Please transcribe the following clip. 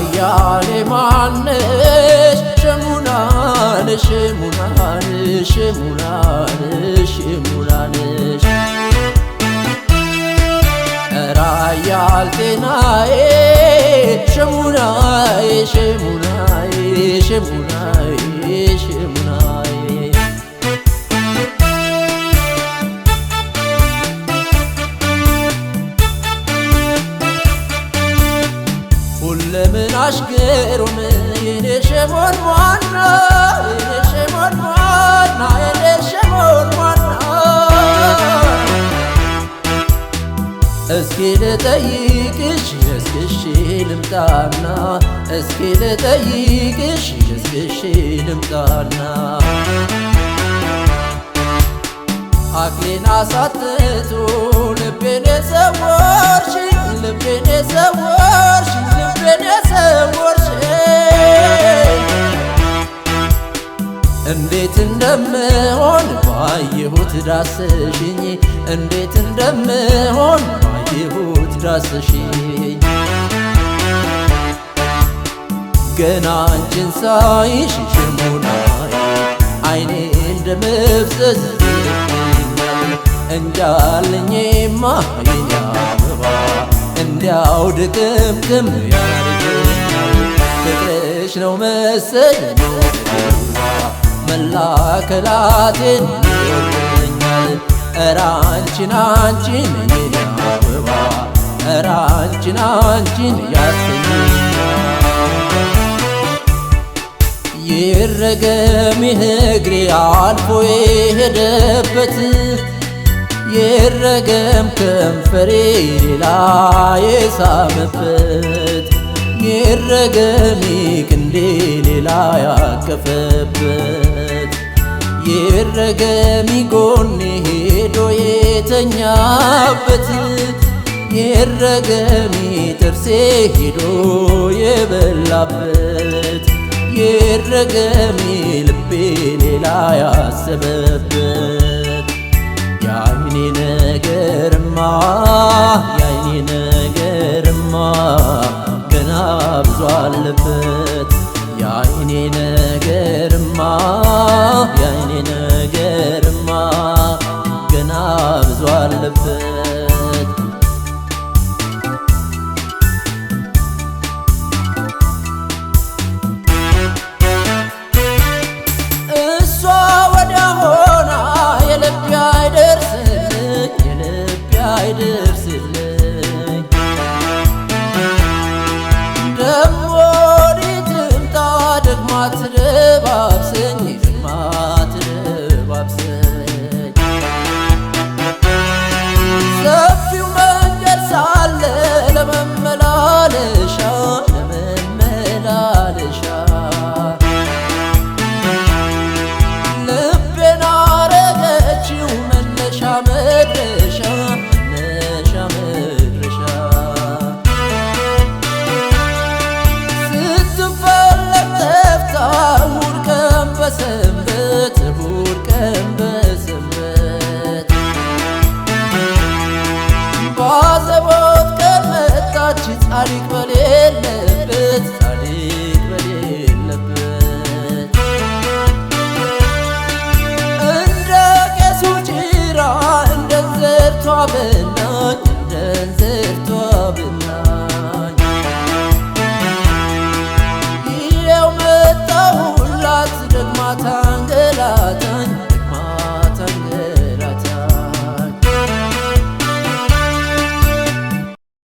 ራያሌ ማነሽ ሸሙናነሽ ሸሙናነሽ ሸሙናነሽ ሸሙናነሽ ራያል ጤናዬ ሸሙናዬ ሸሙናዬ ሸሙናዬ ሸሙናዬ ሁለምን አሽገሩን የኔ ሸሞን ዋና የኔ ሸሞን ዋና የኔ ሸሞን ዋና እስኪ ልጠይቅሽ እስክሽ ልምጣና እስኪ ልጠይቅሽ እስክሽ ልምጣና አክሊን አሳጥቶ ልቤን የሰወርሽ ልቤን የሰወርሽ ልቤን የሰወርሽ እንዴት እንደምሆን ባየሁት ዳስሽኝ እንዴት እንደምሆን ባየሁት ዳስሽኝ ገና አንቺን ሳይሽ ሸሙናዬ አይኔ እንደመፍዘዝ እንጃልኝማ የኔ አበባ እንዲያው ድቅምቅም ያርገኛል ፍቅርሽ ነው መሰለኝ መላከላቴን ይወርደኛል እረ አንቺን አንቺን የኔ አበባ እረ አንቺን አንቺን ያሰኘኛል ይረገም እግሬ አልፎ የሄደበት ይረገም ከንፈሬ ሌላ የሳመበት ይረገም ክንዴ ሌላ ያቀፈበት ይረገም ጎኔ ሄዶ የተኛበት ይረገም ጥርሴ ሄዶ የበላበት ይረገም ልቤ ሌላ ያሰበበት የአይኔ ነገርማ የአይኔ ነገርማ ገና ብዙ አለበት የአይኔ ነገርማ የአይኔ ነገርማ ገና ብዙ አለበት እሷ ወዲያ ሆና የልቤ አይደርስልኝ የልቤ አይደርስልኝ ደሞ ወዲህ ትምጣ ደግማ ትደባ